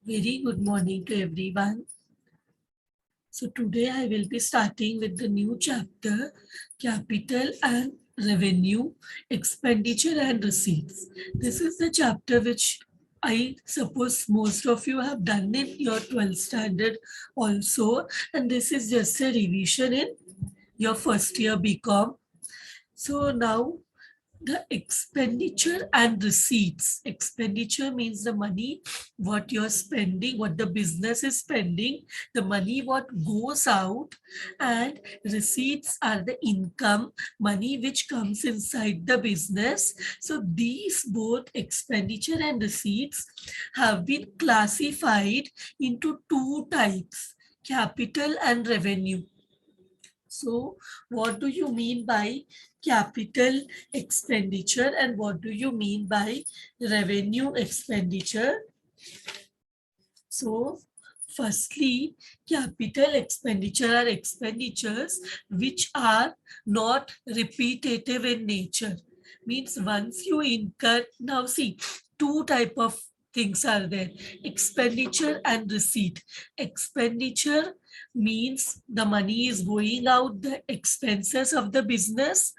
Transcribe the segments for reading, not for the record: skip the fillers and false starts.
Very good morning to everyone. So today I will be starting with the new chapter, Capital and Revenue, Expenditure and Receipts. This is the chapter which I suppose most of you have done in your 12th standard also, and this is just a revision in your first year BCom. So now the expenditure and receipts. Expenditure means the money what you're spending, what the business is spending, the money what goes out, and receipts are the income, money which comes inside the business. So these both expenditure and receipts have been classified into two types, capital and revenue. So, what do you mean by capital expenditure and what do you mean by revenue expenditure? So, firstly, capital expenditure are expenditures which are not repetitive in nature. Means once you incur, now see, two type of things are there, expenditure and receipt. Expenditure means the money is going out, the expenses of the business,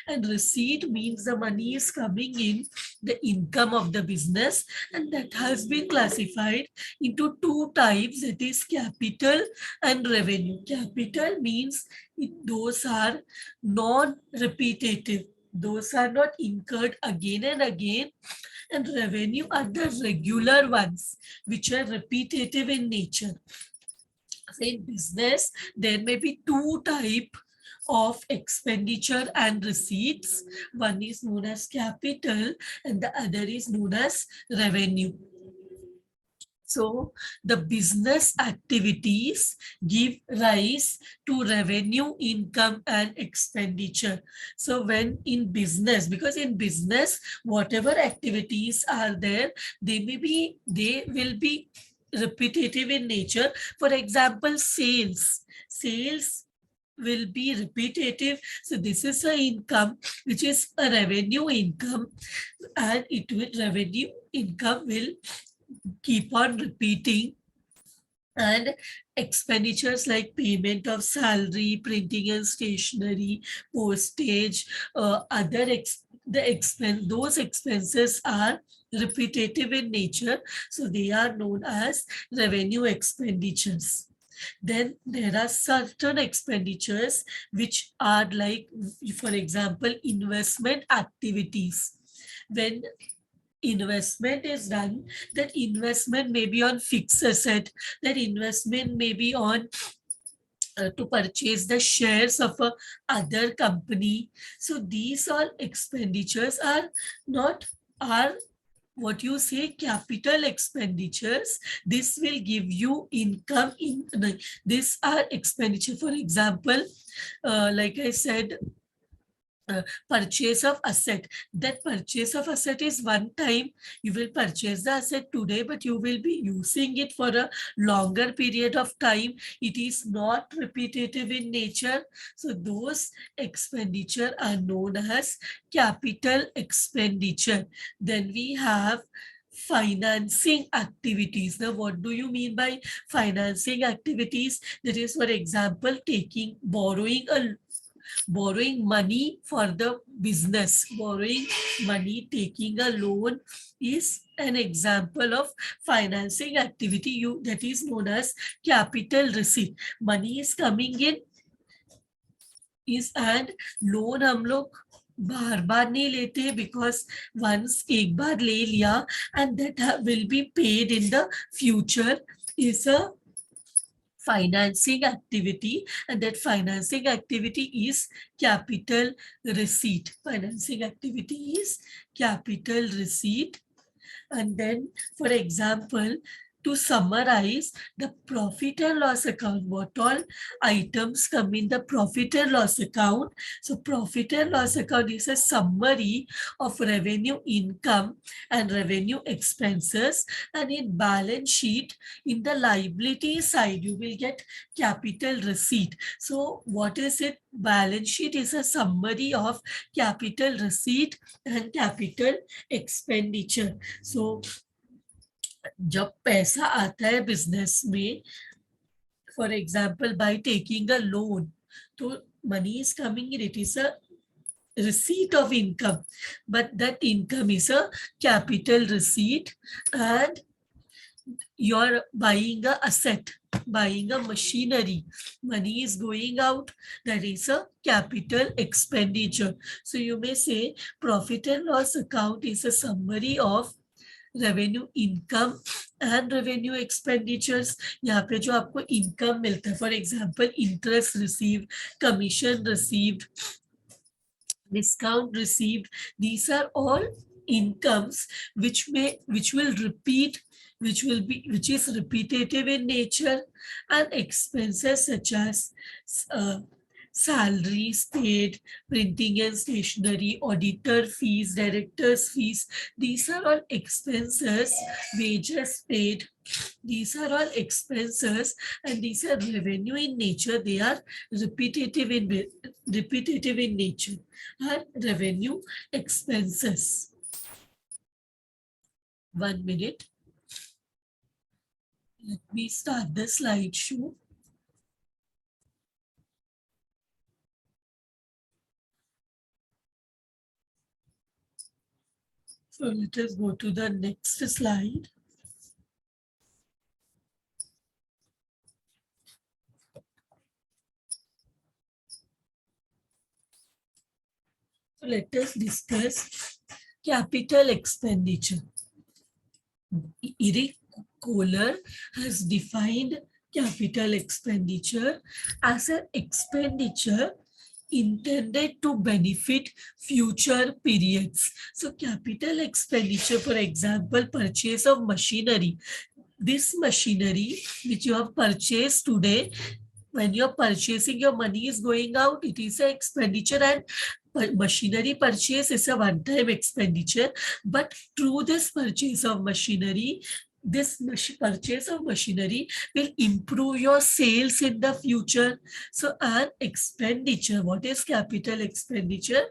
and receipt means the money is coming in, the income of the business, and that has been classified into two types, that is capital and revenue. Capital means those are non-repetitive, those are not incurred again and again, and revenue are the regular ones which are repetitive in nature. In business, there may be two type of expenditure and receipts. One is known as capital and the other is known as revenue. So the business activities give rise to revenue, income, and expenditure. So when in business, because in business, whatever activities are there, they will be repetitive in nature. For example, sales. Sales will be repetitive. So this is a income which is a revenue income, and it will revenue income will keep on repeating, and expenditures like payment of salary, printing and stationery, postage, the expense, those expenses are repetitive in nature, so they are known as revenue expenditures. Then there are certain expenditures which are like, for example, investment activities. When investment is done, that investment may be on fixed asset, that investment may be on to purchase the shares of a other company. So these all expenditures are not, are what you say capital expenditures. This will give you income in, these are expenditure. For example, like I said, purchase of asset. That purchase of asset is one time. You will purchase the asset today, but you will be using it for a longer period of time. It is not repetitive in nature. So those expenditure are known as capital expenditure. Then we have financing activities. Now, what do you mean by financing activities? That is, for example, borrowing money for the business. Borrowing money, taking a loan is an example of financing activity, you that is known as capital receipt. Money is coming in is, and loan हम लोग बार बार नहीं लेते, because once एक बार ले लिया and that will be paid in the future, is a financing activity, and that financing activity is capital receipt. Financing activity is capital receipt. And then, for example, to summarize the profit and loss account, what all items come in the profit and loss account. So profit and loss account is a summary of revenue, income and revenue expenses. And in balance sheet, in the liability side, you will get capital receipt. So what is it? Balance sheet is a summary of capital receipt and capital expenditure. So जब पैसा आता है business में, for example by taking a loan, तो money is coming in, it is a receipt of income, but that income is a capital receipt, and you're buying a asset, buying a machinery, money is going out, that is a capital expenditure. So you may say profit and loss account is a summary of revenue income and revenue expenditures. यहाँ पे जो आपको income मिलता है, for example interest received, commission received, discount received, these are all incomes which will repeat, which is repetitive in nature. And expenses such as uh, salaries paid, printing and stationery, auditor fees, directors fees, these are all expenses. Wages paid, these are all expenses, and these are revenue in nature. They are repetitive in nature, are revenue expenses. 1 minute. Let me start the slideshow. So let us go to the next slide. So let us discuss capital expenditure. Eric Kohler has defined capital expenditure as an expenditure intended to benefit future periods. So capital expenditure, for example, purchase of machinery. This machinery which you have purchased today, when you're purchasing, your money is going out, it is an expenditure, and machinery purchase is a one-time expenditure. But through this purchase of machinery, this purchase of machinery will improve your sales in the future. So an expenditure, what is capital expenditure?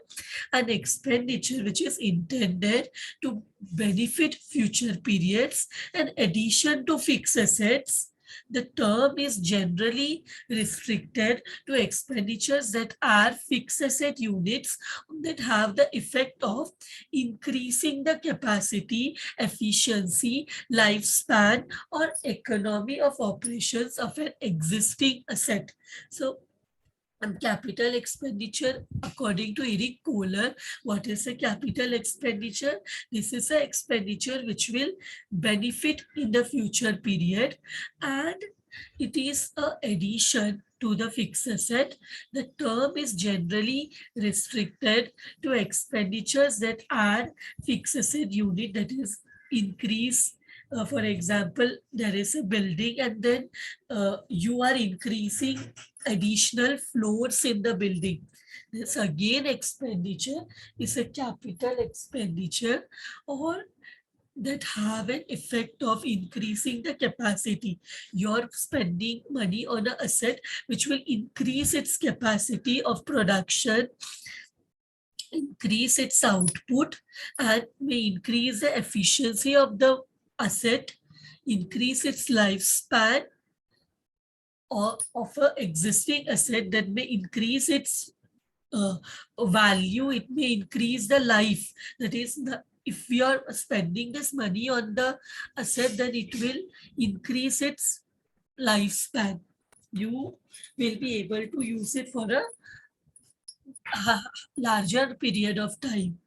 An expenditure which is intended to benefit future periods, in addition to fixed assets. The term is generally restricted to expenditures that are fixed asset units that have the effect of increasing the capacity, efficiency, lifespan, or economy of operations of an existing asset. So, capital expenditure, according to Eric Kohler, what is a capital expenditure? This is an expenditure which will benefit in the future period, and it is an addition to the fixed asset. The term is generally restricted to expenditures that are fixed asset unit, that is increase. For example, there is a building, and then you are increasing additional floors in the building. This again expenditure is a capital expenditure, or that have an effect of increasing the capacity. You're spending money on an asset which will increase its capacity of production, increase its output, and may increase the efficiency of the asset, increase its lifespan, or of an existing asset, that may increase its value, it may increase the life. That is, if we are spending this money on the asset, then it will increase its lifespan. You will be able to use it for a larger period of time.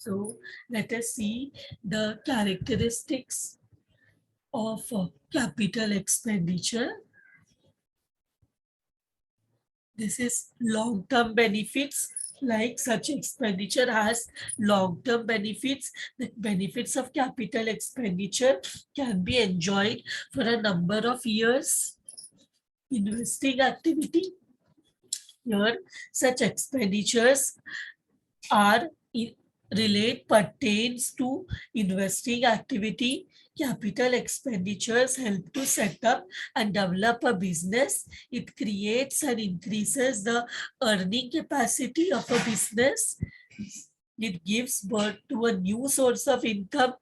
So let us see the characteristics of capital expenditure. This is long-term benefits. Like such expenditure has long-term benefits. The benefits of capital expenditure can be enjoyed for a number of years. Investing activity. Here, such expenditures are pertains to investing activity. Capital expenditures help to set up and develop a business. It creates and increases the earning capacity of a business. It gives birth to a new source of income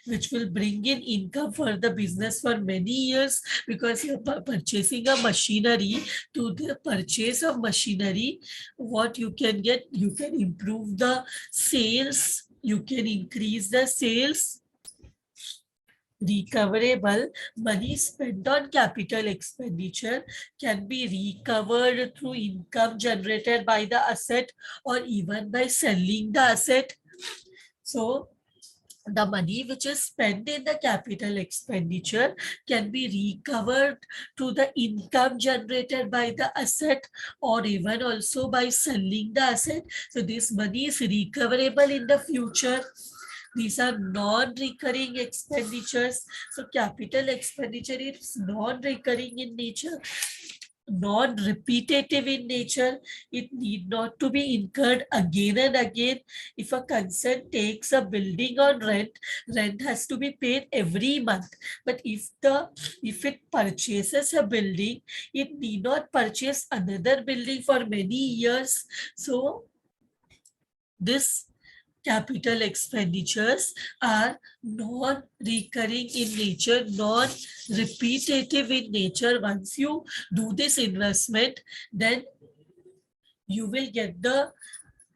which will bring in income for the business for many years, because you're purchasing a machinery. To the purchase of machinery, what you can get, you can improve the sales, you can increase the sales. Recoverable money spent on capital expenditure can be recovered through income generated by the asset or even by selling the asset. So the money which is spent in the capital expenditure can be recovered to the income generated by the asset or even also by selling the asset. So this money is recoverable in the future. These are non-recurring expenditures. So capital expenditure is non-recurring in nature, non-repetitive in nature. It need not to be incurred again and again. If a concern takes a building on rent, rent has to be paid every month. But if it purchases a building, it need not purchase another building for many years. So this capital expenditures are non-recurring in nature, non-repetitive in nature. Once you do this investment, then you will get then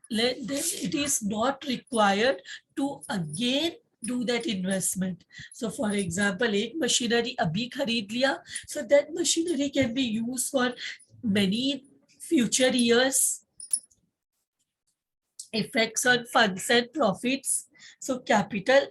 it is not required to again do that investment. So for example, एक machinery अभी खरीद लिया, so that machinery can be used for many future years. Effects on funds and profits. So capital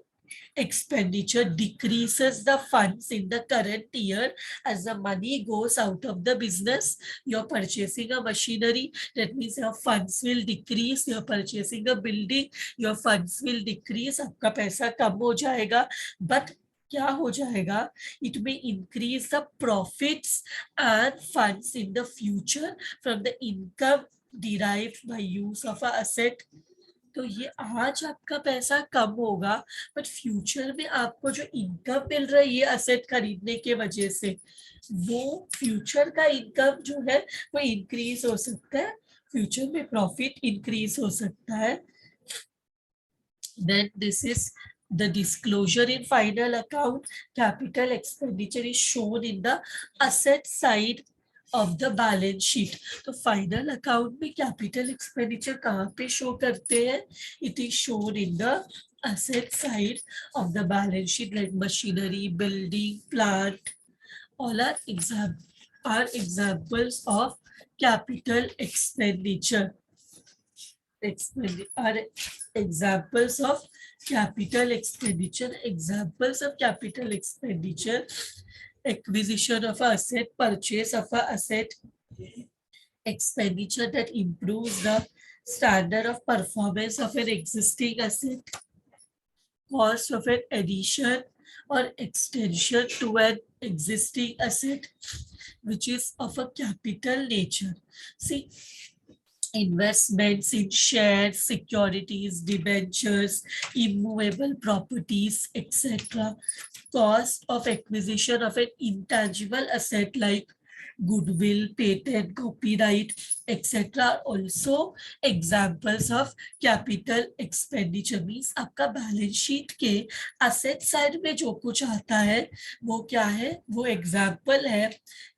expenditure decreases the funds in the current year as the money goes out of the business. You're purchasing a machinery, that means your funds will decrease. You're purchasing a building, your funds will decrease. आपका पैसा कम हो जाएगा, but क्या हो जाएगा? It may increase the profits and funds in the future from the income derived by use of a asset. तो ये आज आपका पैसा कम होगा, बट फ्यूचर में आपको जो इनकम मिल रहा है ये असेट खरीदने के वजह से, वो फ्यूचर का इनकम जो है वो इंक्रीज हो सकता है, फ्यूचर में प्रॉफिट इंक्रीज हो सकता है. Then this is the disclosure in final account. Capital expenditure is shown in the asset side of the balance sheet. तो final account में capital expenditure कहाँ पे show करते हैं? It is shown in the asset side of the balance sheet, like machinery, building, plant. All are examples of capital expenditure. Are examples of capital expenditure. Examples of capital expenditure: acquisition of an asset, purchase of an asset, expenditure that improves the standard of performance of an existing asset, cost of an addition or extension to an existing asset which is of a capital nature. See, investments in shares, securities, debentures, immovable properties, etc. Cost of acquisition of an intangible asset like goodwill, patent, copyright, etc. Also examples of capital expenditure. Means आपका balance sheet के asset side में जो कुछ आता है वो क्या है? वो example है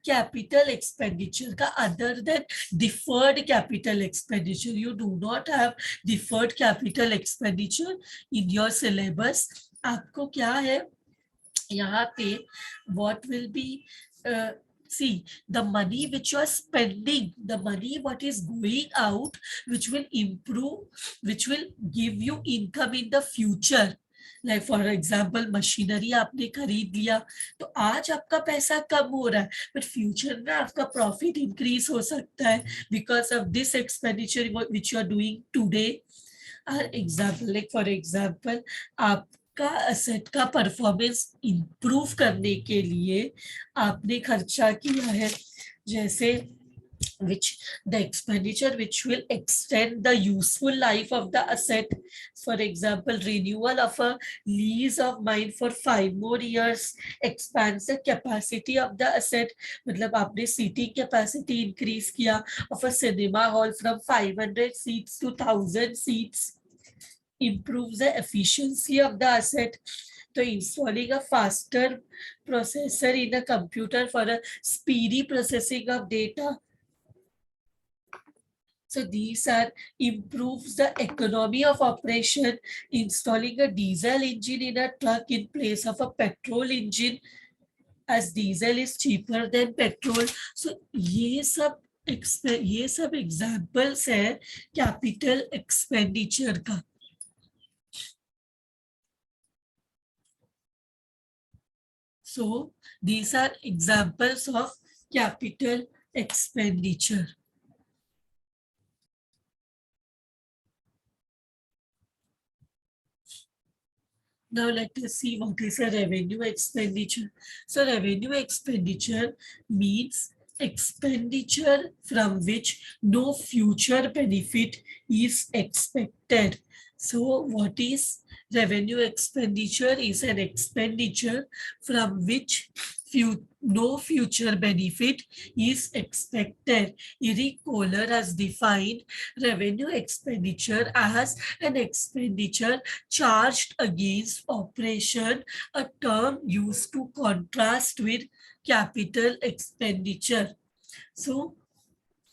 capital expenditure का, other than deferred capital expenditure. You do not have deferred capital expenditure in your syllabus. आपको क्या है यहाँ पे? What will be see, the money which you are spending, the money what is going out, which will improve, which will give you income in the future. Like for example machinery आपने खरीद लिया तो आज आपका पैसा कम हो रहा है, बट फ्यूचर में आपका प्रॉफिट इंक्रीज हो सकता है because of this expenditure which you are doing today. Example like for example आपका असेट का परफॉर्मेंस इंप्रूव करने के लिए आपने खर्चा किया है, जैसे which the expenditure which will extend the useful life of the asset. For example, renewal of a lease of mine for 5 more years expands the capacity of the asset. मतलब आपने seating capacity increase किया of a cinema hall from 500 seats to 1000 seats. improves the efficiency of the asset. So installing a faster processor in a computer for a speedy processing of data. So these are improves the economy of operation. Installing a diesel engine in a truck in place of a petrol engine, as diesel is cheaper than petrol. So ये सब examples है capital expenditure का. So these are examples of capital expenditure. Now let us see what is a revenue expenditure. So revenue expenditure means expenditure from which no future benefit is expected. So what is revenue expenditure? Is an expenditure from which no future benefit is expected. Eric Kohler has defined revenue expenditure as an expenditure charged against operation, a term used to contrast with capital expenditure. So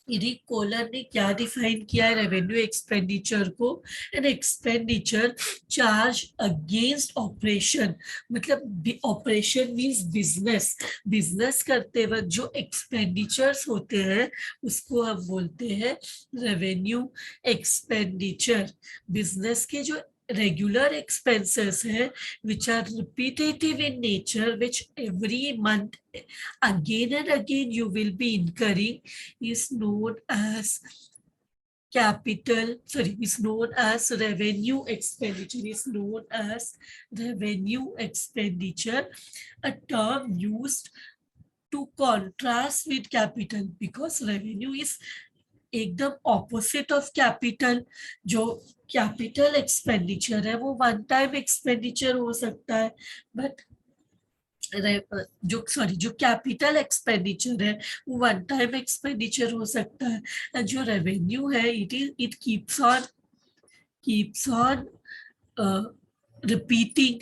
Eric Kohler ने क्या define किया है revenue expenditure को? An expenditure charge against operation, मतलब operation means business. Business करते वक्त जो expenditures होते हैं उसको हम बोलते हैं रेवेन्यू एक्सपेंडिचर. बिजनेस के जो regular expenses है which are repetitive in nature, which every month again and again you will be incurring, is known as is known as revenue expenditure, a term used to contrast with capital, because revenue is एकदम opposite of capital. जो capital expenditure है वो one time expenditure हो सकता है, but जो capital expenditure है वो वन टाइम एक्सपेंडिचर हो सकता है. जो रेवेन्यू है it keeps on repeating.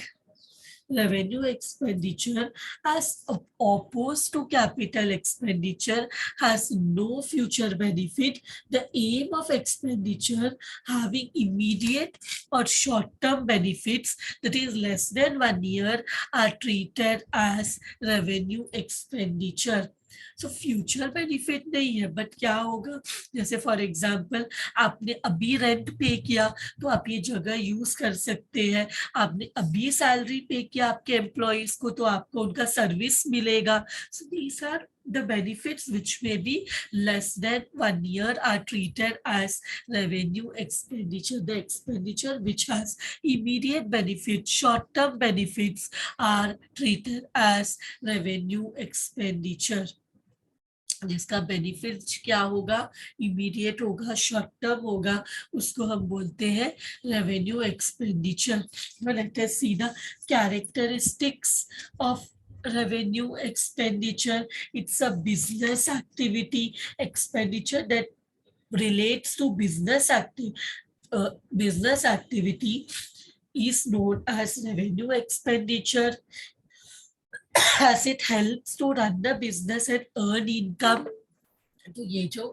Revenue expenditure, as opposed to capital expenditure, has no future benefit. The aim of expenditure having immediate or short-term benefits, that is less than 1 year, are treated as revenue expenditure. So future benefit नहीं है, but क्या होगा, जैसे for example आपने अभी rent पे किया तो आप ये जगह यूज कर सकते हैं. आपने अभी सैलरी पे किया आपके एम्प्लॉइज को तो आपको उनका सर्विस मिलेगा. So these are the benefits which may be less than 1 year are treated as revenue expenditure. The expenditure which has immediate benefits, short-term benefits, are treated as revenue expenditure. जिसका benefit क्या होगा, immediate होगा, short term होगा, उसको हम बोलते हैं revenue expenditure. Let us see the characteristics of revenue expenditure. It's a business activity expenditure that relates to business activity is known as revenue expenditure, as it helps to run the business and earn income. तो ये जो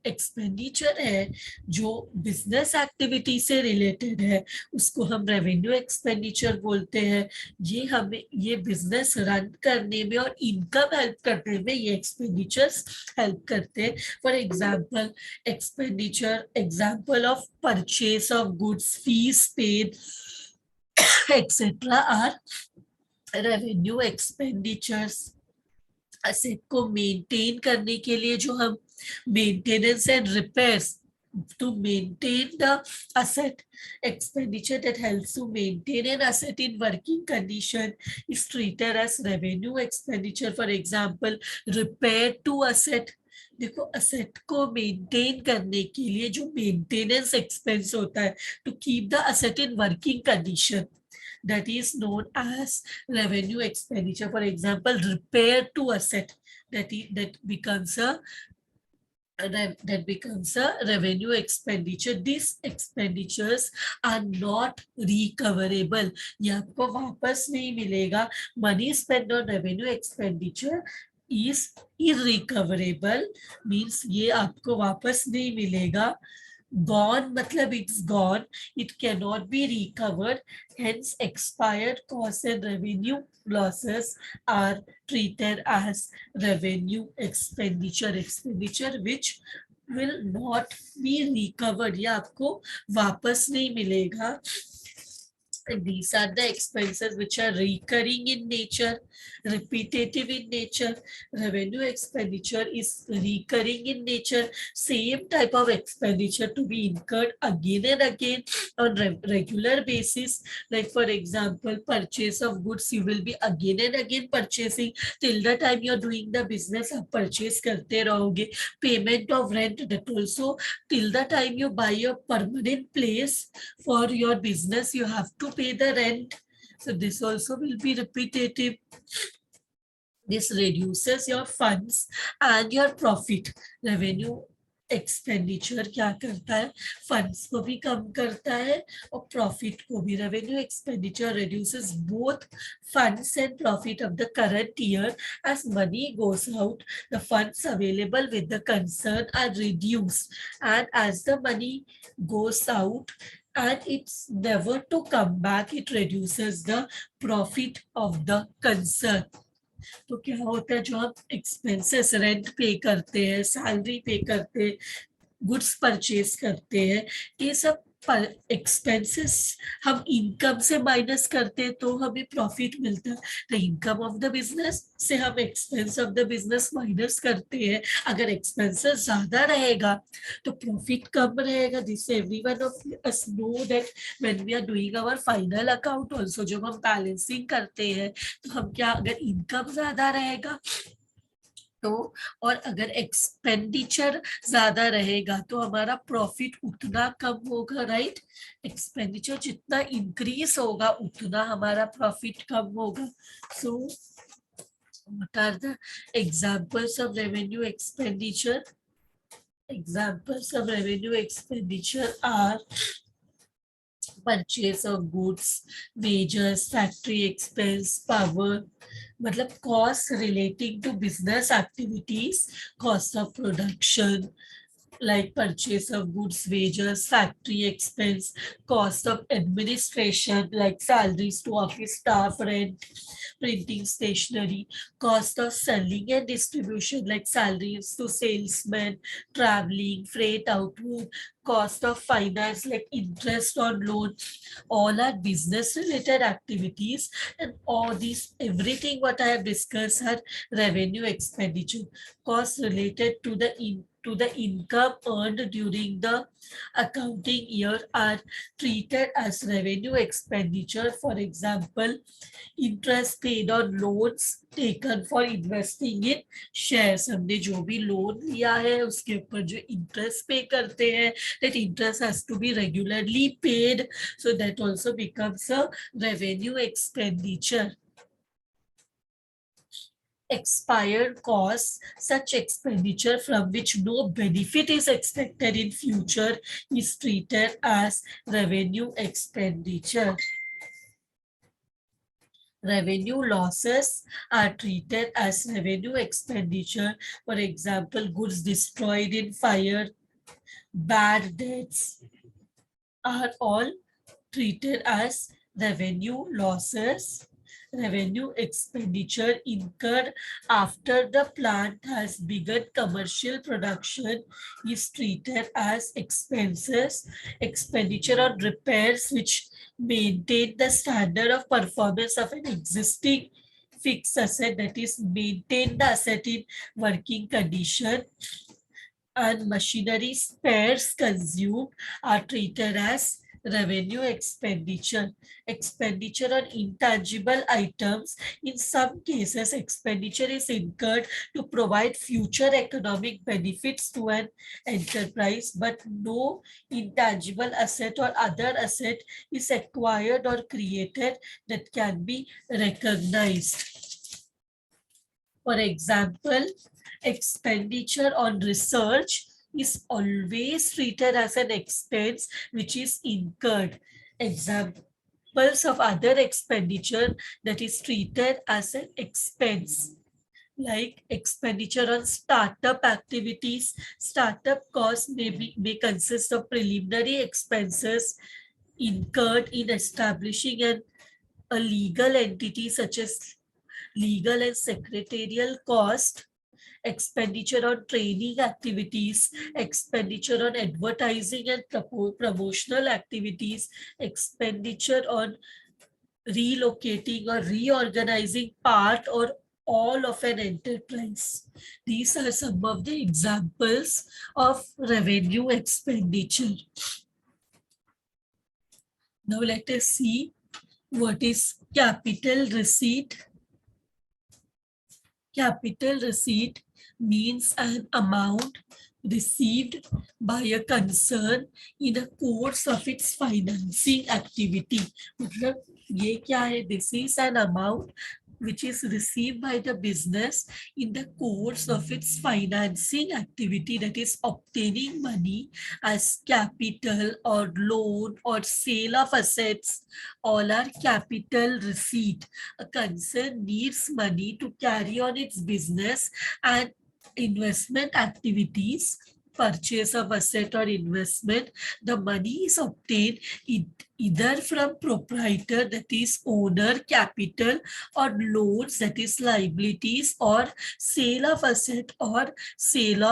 expenditure है जो business activity से related है उसको हम revenue expenditure बोलते हैं. ये बिजनेस रन करने में और इनकम हेल्प करने में ये एक्सपेंडिचर्स हेल्प करते हैं. For example example of purchase of goods, fees paid etcetera are revenue expenditures. Asset को मेंटेन करने के लिए जो हम maintenance and repairs to maintain the asset, expenditure that helps to maintain an asset in working condition is treated as revenue expenditure. For example, repair to asset. देखो asset को maintain करने के लिए जो मेंटेनेंस एक्सपेंस होता है to keep the asset in working condition, that is known as revenue expenditure. For example, repair to asset, that becomes a that becomes a revenue expenditure. These expenditures are not recoverable. ये आपको वापस नहीं मिलेगा. Money spent on revenue expenditure is irrecoverable, means ये आपको वापस नहीं मिलेगा. Gone matlab it's gone, it cannot be recovered, hence expired costs and revenue losses are treated as revenue expenditure which will not be recovered, या आपको वापस नहीं मिलेगा. These are the expenses which are recurring in nature, repetitive in nature. Revenue expenditure is recurring in nature. Same type of expenditure to be incurred again and again on regular basis. Like for example, purchase of goods, you will be again and again purchasing till the time you're doing the business. आप purchase करते रहोगे. Payment of rent, that also till the time you buy a permanent place for your business, you have to pay the rent. So this also will be repetitive. This reduces your funds and your profit. Revenue expenditure क्या करता है, funds को भी कम करता है और profit को भी. Revenue expenditure reduces both funds and profit of the current year. As money goes out, the funds available with the concern are reduced, and as the money goes out and it's never to come back, it reduces the profit of the concern. तो क्या होता है, जो हम expenses rent पे करते हैं, salary पे करते हैं, गुड्स परचेज करते हैं, ये सब एक्सपेंसेस हम इनकम से माइनस करते हैं तो हमें प्रॉफिट मिलता है. The income of the business से हम expense of the business minus करते हैं. अगर एक्सपेंसेस ज्यादा रहेगा तो प्रॉफिट कम रहेगा. This everyone of us know that when we are doing our final account also, जब हम बैलेंसिंग करते हैं तो हम क्या, अगर इनकम ज्यादा रहेगा तो, और अगर एक्सपेंडिचर ज्यादा रहेगा तो हमारा प्रॉफिट उतना कम होगा, राइट. एक्सपेंडिचर जितना इंक्रीज होगा उतना हमारा प्रॉफिट कम होगा. सो what are the examples of revenue expenditure? Examples of revenue expenditure are purchase of goods, wages, factory expense, power, मतलब costs relating to business activities, cost of production, like purchase of goods, wages, factory expense, cost of administration, like salaries to office staff, rent, printing stationery, cost of selling and distribution, like salaries to salesmen, traveling, freight outward, cost of finance, like interest on loan. All are business related activities, and all these, everything what I have discussed are revenue expenditure. Costs related to the income earned during the accounting year are treated as revenue expenditure. For example, interest paid on loans taken for investing in shares. हमने जो भी loan लिया है उसके ऊपर जो interest पे करते हैं, that interest has to be regularly paid, so that also becomes a revenue expenditure. Expired costs, such expenditure from which no benefit is expected in future, is treated as revenue expenditure. Revenue losses are treated as revenue expenditure. For example, goods destroyed in fire, bad debts are all treated as revenue losses. Revenue expenditure incurred after the plant has begun commercial production is treated as expenses. Expenditure on repairs which maintain the standard of performance of an existing fixed asset, that is maintain the asset in working condition, and machinery spares consumed are treated as revenue expenditure. Expenditure on intangible items. In some cases, expenditure is incurred to provide future economic benefits to an enterprise, but no intangible asset or other asset is acquired or created that can be recognized. For example, expenditure on research is always treated as an expense which is incurred. Examples of other expenditure that is treated as an expense, like expenditure on startup activities. Startup costs may consist of preliminary expenses incurred in establishing a legal entity, such as legal and secretarial cost, expenditure on training activities, expenditure on advertising and promotional activities, expenditure on relocating or reorganizing part or all of an enterprise. These are some of the examples of revenue expenditure. Now let us see what is capital receipt. Capital receipt means an amount received by a concern in the course of its financing activity. मतलब ये क्या है? This is an amount which is received by the business in the course of its financing activity, that is obtaining money as capital or loan or sale of assets. All are capital receipt. A concern needs money to carry on its business and investment activities, purchase of asset or investment. The money is obtained either from proprietor, that is owner capital, or loans, that is liabilities, or sale of asset or sale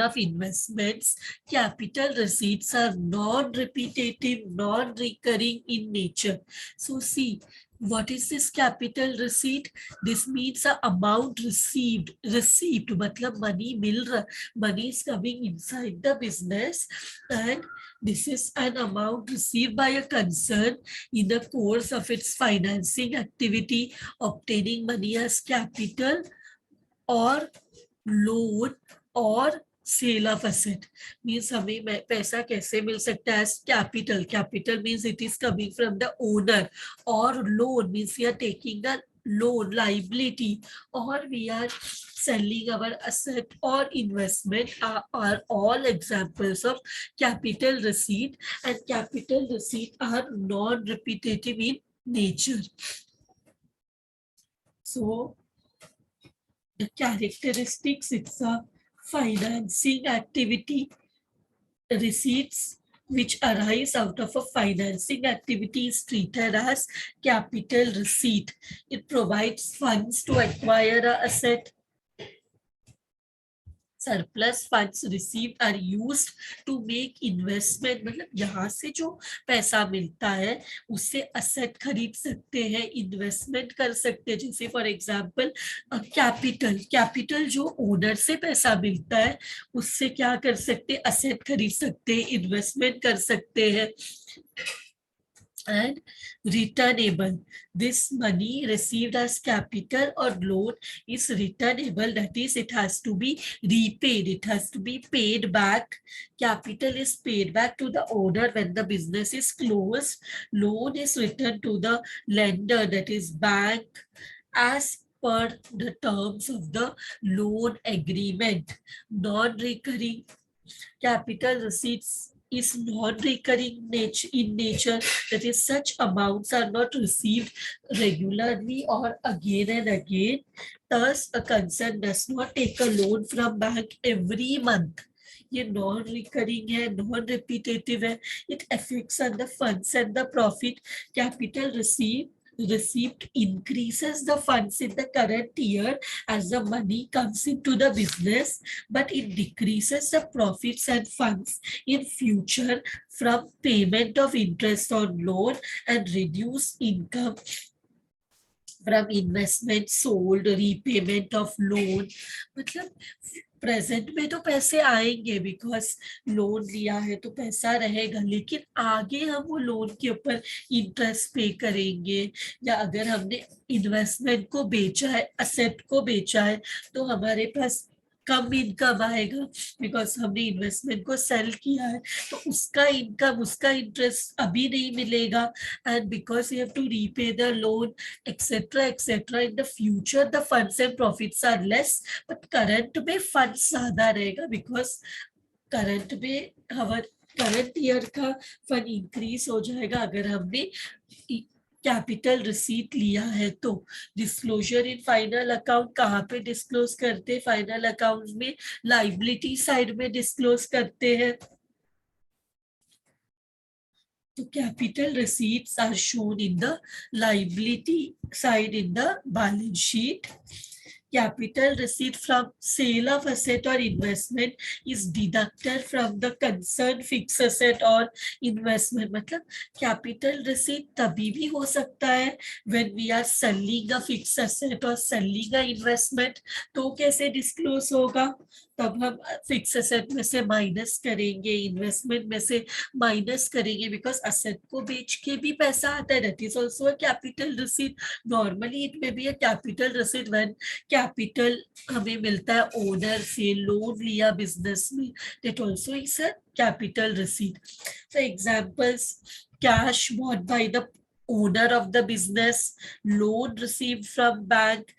of investments. Capital receipts are non-repetitive, non-recurring in nature. So see, what is this capital receipt? This means the amount received. मतलब money is coming inside the business, and this is an amount received by a concern in the course of its financing activity, obtaining money as capital or loan और sale of asset. Means हमें पैसा कैसे मिल सकता है? Capital. Capital means it is coming from the owner, और loan means we are taking the loan liability, or we are selling our asset or investment, are all examples of capital receipt, and capital receipt are non-repetitive in nature. So the characteristics, it's a financing activity. Receipts which arise out of a financing activity is treated as capital receipt. It provides funds to acquire an asset. Surplus funds received are used to make investment. मतलब यहाँ से जो पैसा मिलता है उससे asset खरीद सकते हैं, इन्वेस्टमेंट कर सकते हैं. जैसे फॉर एग्जांपल कैपिटल जो ओनर से पैसा मिलता है उससे क्या कर सकते हैं? असेट खरीद सकते हैं, इन्वेस्टमेंट कर सकते हैं. And returnable, this money received as capital or loan is returnable, that is it has to be repaid, it has to be paid back. Capital is paid back to the owner when the business is closed. Loan is returned to the lender, that is bank, as per the terms of the loan agreement. Non-recurring capital receipts is non-recurring in nature, that is such amounts are not received regularly or again and again. Thus a concern does not take a loan from bank every month. ये non recurring है, non repetitive है. It affects on the funds and the profit. Capital receipt increases the funds in the current year as the money comes into the business, but it decreases the profits and funds in future from payment of interest on loan and reduced income from investment sold, repayment of loan. मतलब present में तो पैसे आएंगे because loan लिया है तो पैसा रहेगा, लेकिन आगे हम वो लोन के ऊपर इंटरेस्ट पे करेंगे, या अगर हमने इन्वेस्टमेंट को बेचा है, असेट को बेचा है, तो हमारे पास कम इनकम आएगा बिकॉज हमने इन्वेस्टमेंट को सेल किया है, तो उसका इनकम, उसका इंटरेस्ट अभी नहीं मिलेगा, and because you have to repay the loan etcetera etcetera in the future the funds and profits are less, but current में फंड्स ज्यादा रहेगा बिकॉज करंट में हमारे करंट ईयर का फंड इंक्रीज हो जाएगा अगर हमने कैपिटल रिसीट लिया है तो। डिस्क्लोजर इन फाइनल अकाउंट कहाँ पे डिस्क्लोज करते हैं? फाइनल अकाउंट में लाइबिलिटी साइड में डिस्क्लोज करते हैं। तो capital receipts are shown in the liability side in the balance sheet. Capital receipt from sale of asset or investment is deducted from the concerned fixed asset or investment. मतलब capital receipt तभी भी हो सकता है when we are selling a fixed asset or selling a investment. तो कैसे disclose होगा? तब हम फिक्स एसेट में से माइनस करेंगे, इन्वेस्टमेंट में से माइनस करेंगे, बिकॉज असेट को बेच के भी पैसा आता है, that is also a capital receipt. Normally it may be a capital receipt when capital हमें मिलता है ओनर से, लोन लिया बिजनेस में, that also is a capital receipt. So examples, cash bought by the owner of the business, loan received from bank,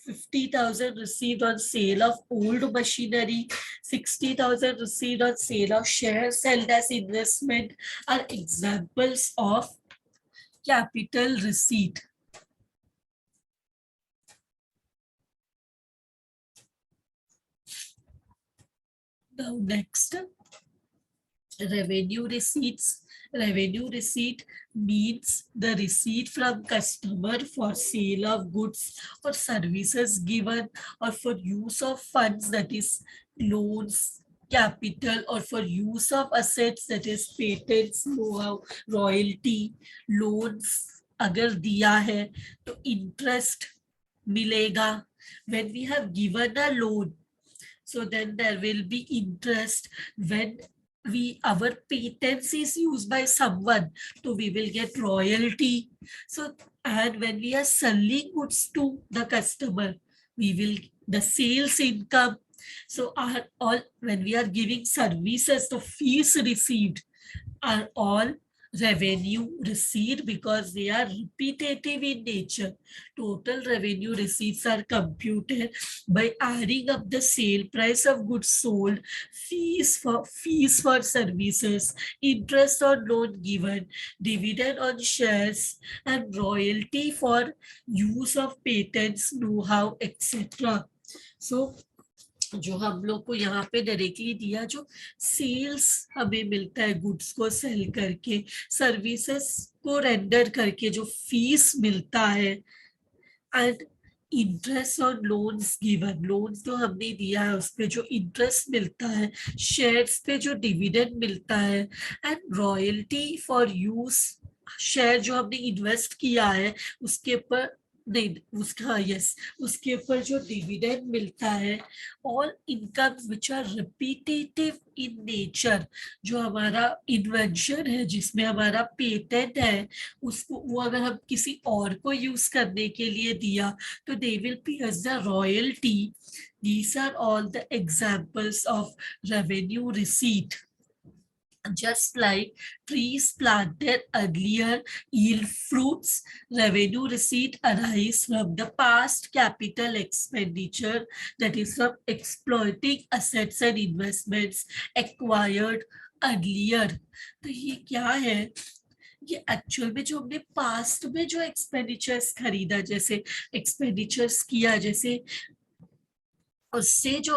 50,000 received on sale of old machinery, 60,000 received on sale of shares held as investment are examples of capital receipt. Now next, revenue receipts. Revenue receipt means the receipt from customer for sale of goods or services given or for use of funds, that is loans, capital, or for use of assets, that is patents, know-how, royalty, loans अगर दिया है तो interest मिलेगा। When we have given a loan, so then there will be interest. When our patents is used by someone, so we will get royalty. So, and when we are selling goods to the customer, we will the sales income. So are all, when we are giving services, the fees received are all revenue received because they are repetitive in nature. Total revenue receipts are computed by adding up the sale price of goods sold, fees for services, interest on loan given, dividend on shares, and royalty for use of patents, know-how, etc. So जो हम लोग को यहाँ पे directly दिया, जो sales हमें मिलता है गुड्स को सेल करके, सर्विसेज को रेंडर करके जो फीस मिलता है, and interest on loans given, loans जो हमने दिया है उस पे जो इंटरेस्ट मिलता है, शेयर्स पे जो डिविडेंड मिलता है, and royalty for use, share जो हमने इन्वेस्ट किया है उसके ऊपर नहीं, उसका यस, उसके ऊपर जो डिविडेंड मिलता है। All income which are repetitive in nature, जो हमारा इन्वेंशन है जिसमें हमारा पेटेंट है, उसको वो अगर हम किसी और को यूज करने के लिए दिया तो they will pay us the royalty. These are all the examples of revenue receipt. Just like trees planted earlier yield fruits, revenue receipt arise from the past capital expenditure, that is from exploiting assets and investments acquired earlier. तो ये क्या है? ये actual में जो हमने past में जो एक्सपेंडिचर्स खरीदा, जैसे एक्सपेंडिचर्स किया, जैसे उससे जो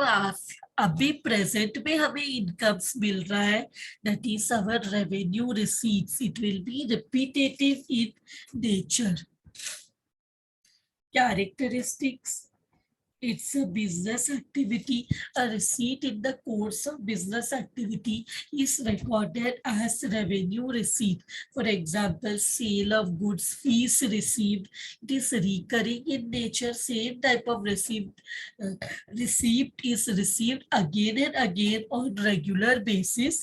अभी प्रेजेंट में हमें इनकम्स मिल रहा है, that is our revenue receipts. It will be repetitive in nature. Characteristics, it's a business activity. A receipt in the course of business activity is recorded as revenue receipt. For example, sale of goods, fees received. It is recurring in nature. Same type of receipt is received again and again on regular basis.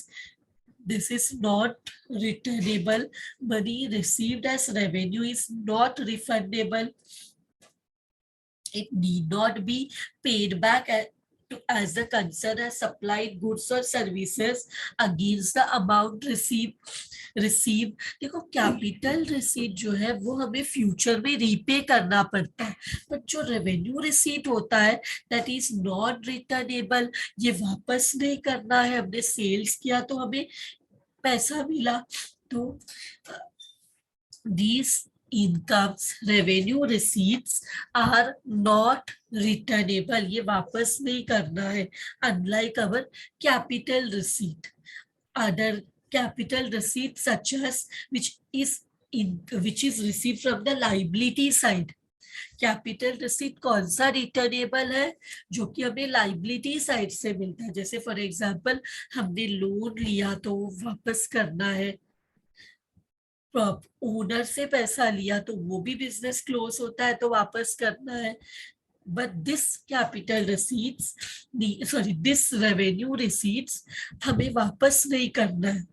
This is not returnable. Money received as revenue is not refundable. It need not be paid back as the concern has supplied goods or services against the amount receive देखो capital receipt जो है वो हमें future में repay करना पड़ता है, but जो रेवेन्यू रिसीट होता है दैट इज नॉट रिटर्नेबल, ये वापस नहीं करना है। हमने सेल्स किया तो हमें पैसा मिला, तो these incomes revenue receipts are not returnable, ये वापस नहीं करना है, unlike our capital receipt। other capital receipt such as which is received from the liability side। Capital receipt कौन सा रिटर्नेबल है, जो कि हमें लाइबिलिटी साइड से मिलता है। जैसे फॉर एग्जांपल हमने लोन लिया तो वापस करना है, ओनर से पैसा लिया तो वो भी बिजनेस क्लोज होता है तो वापस करना है। But this capital receipts sorry this revenue receipts हमें वापस नहीं करना है।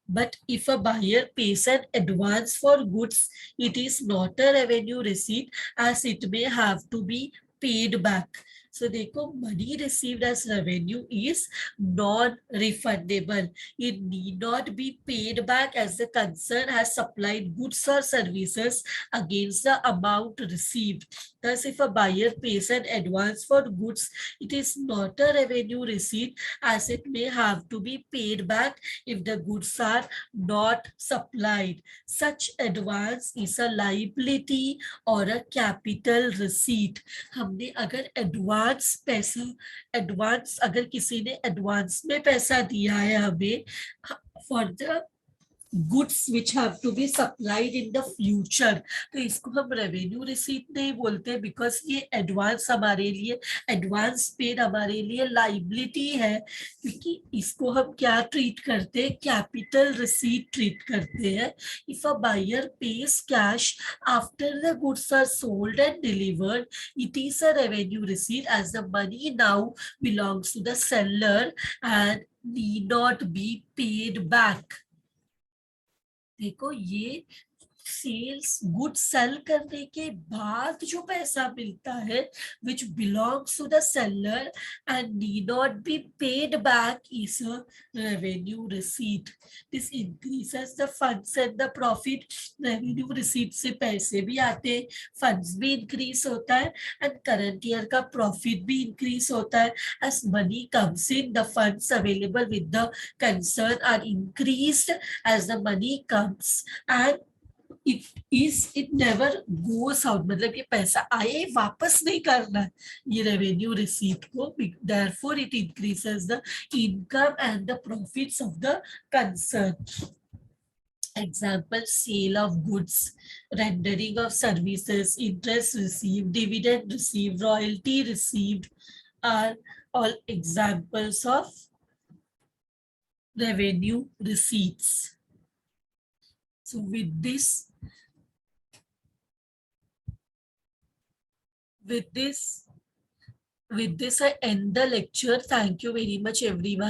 But if a buyer pays an advance for goods, it is not a revenue receipt as it may have to be paid back. So देखो, money received as revenue is non-refundable. It need not be paid back as the concern has supplied goods or services against the amount received. Thus, if a buyer pays an advance for goods, it is not a revenue receipt as it may have to be paid back if the goods are not supplied. Such advance is a liability or a capital receipt. हमने अगर advance अगर किसी ने advance में पैसा दिया है हमें for the goods which have to be supplied in the future, तो इसको हम रेवेन्यू रिसीट नहीं बोलते, बिकॉज ये एडवांस हमारे लिए, एडवांस पेड हमारे लिए लाइबिलिटी है, क्योंकि इसको हम क्या ट्रीट करते हैं, कैपिटल रिसीट ट्रीट करते हैं। If a buyer pays cash after the goods are sold and delivered, it is a revenue receipt as the money now belongs to the seller and need not be paid back. देखो, ये sales good cell करने के बाद जो पैसा मिलता है which belongs to the seller and need not be paid back is a revenue receipt. This increases the funds and the profit. revenue receipt से पैसे भी आते हैं, funds भी increase होता है and current year का profit भी increase होता है। as money comes in, the funds available with the concern are increased as the money comes, and it never goes out, मतलब ये पैसा आए वापस नहीं करना है ये रेवेन्यू रिसीट को, therefore it increases the income and the profits of the concern. Example, sale of goods, rendering of services, interest received, dividend received, royalty received are all examples of revenue receipts. So with this I end the lecture. Thank you very much, everyone.